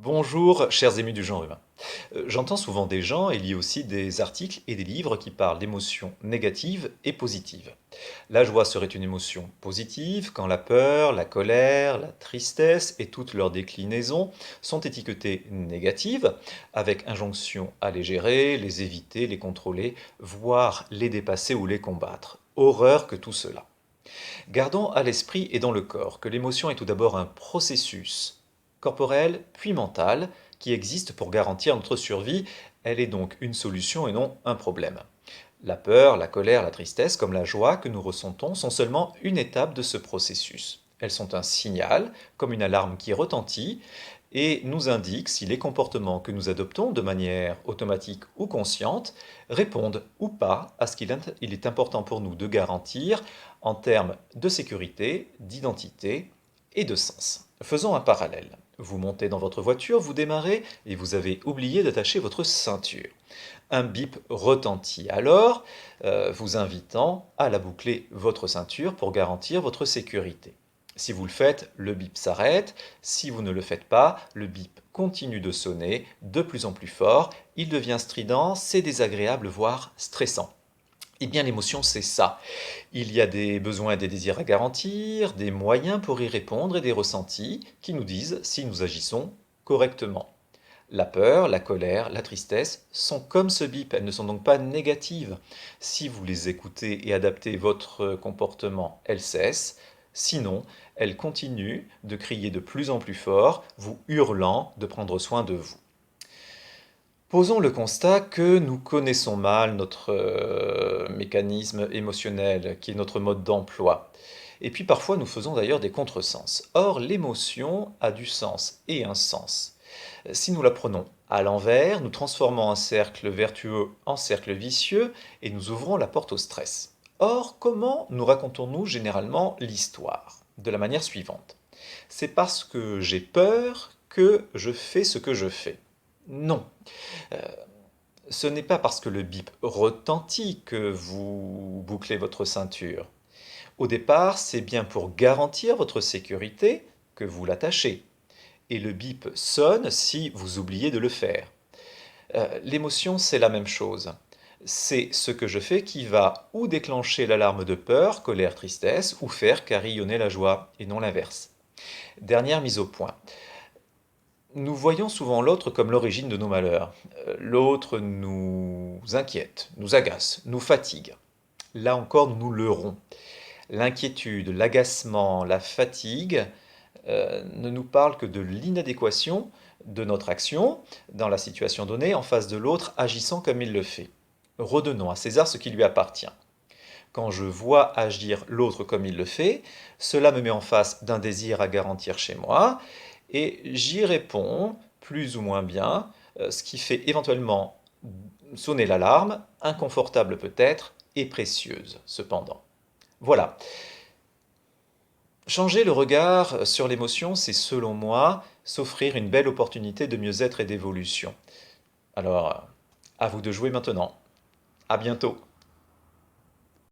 Bonjour, chers émus du genre humain. J'entends souvent des gens et lis aussi des articles et des livres qui parlent d'émotions négatives et positives. La joie serait une émotion positive quand la peur, la colère, la tristesse et toutes leurs déclinaisons sont étiquetées négatives, avec injonction à les gérer, les éviter, les contrôler, voire les dépasser ou les combattre. Horreur que tout cela. Gardons à l'esprit et dans le corps que l'émotion est tout d'abord un processus corporel puis mental qui existe pour garantir notre survie. Elle est donc une solution et non un problème. La peur, la colère, la tristesse, comme la joie que nous ressentons, sont seulement une étape de ce processus. Elles sont un signal, comme une alarme qui retentit, et nous indiquent si les comportements que nous adoptons de manière automatique ou consciente répondent ou pas à ce qu'il est important pour nous de garantir en termes de sécurité, d'identité et de sens. Faisons un parallèle. Vous montez dans votre voiture, vous démarrez et vous avez oublié d'attacher votre ceinture. Un bip retentit alors, vous invitant à la boucler votre ceinture pour garantir votre sécurité. Si vous le faites, le bip s'arrête. Si vous ne le faites pas, le bip continue de sonner de plus en plus fort. Il devient strident, c'est désagréable, voire stressant. Eh bien, l'émotion, c'est ça. Il y a des besoins et des désirs à garantir, des moyens pour y répondre et des ressentis qui nous disent si nous agissons correctement. La peur, la colère, la tristesse sont comme ce bip, elles ne sont donc pas négatives. Si vous les écoutez et adaptez votre comportement, elles cessent. Sinon, elles continuent de crier de plus en plus fort, vous hurlant de prendre soin de vous. Posons le constat que nous connaissons mal notre mécanisme émotionnel, qui est notre mode d'emploi. Et puis parfois nous faisons d'ailleurs des contresens. Or, l'émotion a du sens et un sens. Si nous la prenons à l'envers, nous transformons un cercle vertueux en cercle vicieux et nous ouvrons la porte au stress. Or, comment nous racontons-nous généralement l'histoire? De la manière suivante. C'est parce que j'ai peur que je fais ce que je fais. Non. Euh, Ce n'est pas parce que le bip retentit que vous bouclez votre ceinture. Au départ, c'est bien pour garantir votre sécurité que vous l'attachez. Et le bip sonne si vous oubliez de le faire. L'émotion, c'est la même chose. C'est ce que je fais qui va ou déclencher l'alarme de peur, colère, tristesse, ou faire carillonner la joie, et non l'inverse. Dernière mise au point. Nous voyons souvent l'autre comme l'origine de nos malheurs. L'autre nous inquiète, nous agace, nous fatigue. Là encore, nous nous leurrons. L'inquiétude, l'agacement, la fatigue ne nous parlent que de l'inadéquation de notre action dans la situation donnée en face de l'autre agissant comme il le fait. Redonnons à César ce qui lui appartient. Quand je vois agir l'autre comme il le fait, cela me met en face d'un désir à garantir chez moi, et j'y réponds plus ou moins bien, ce qui fait éventuellement sonner l'alarme, inconfortable peut-être, et précieuse cependant. Voilà. Changer le regard sur l'émotion, c'est selon moi s'offrir une belle opportunité de mieux-être et d'évolution. Alors, à vous de jouer maintenant. À bientôt.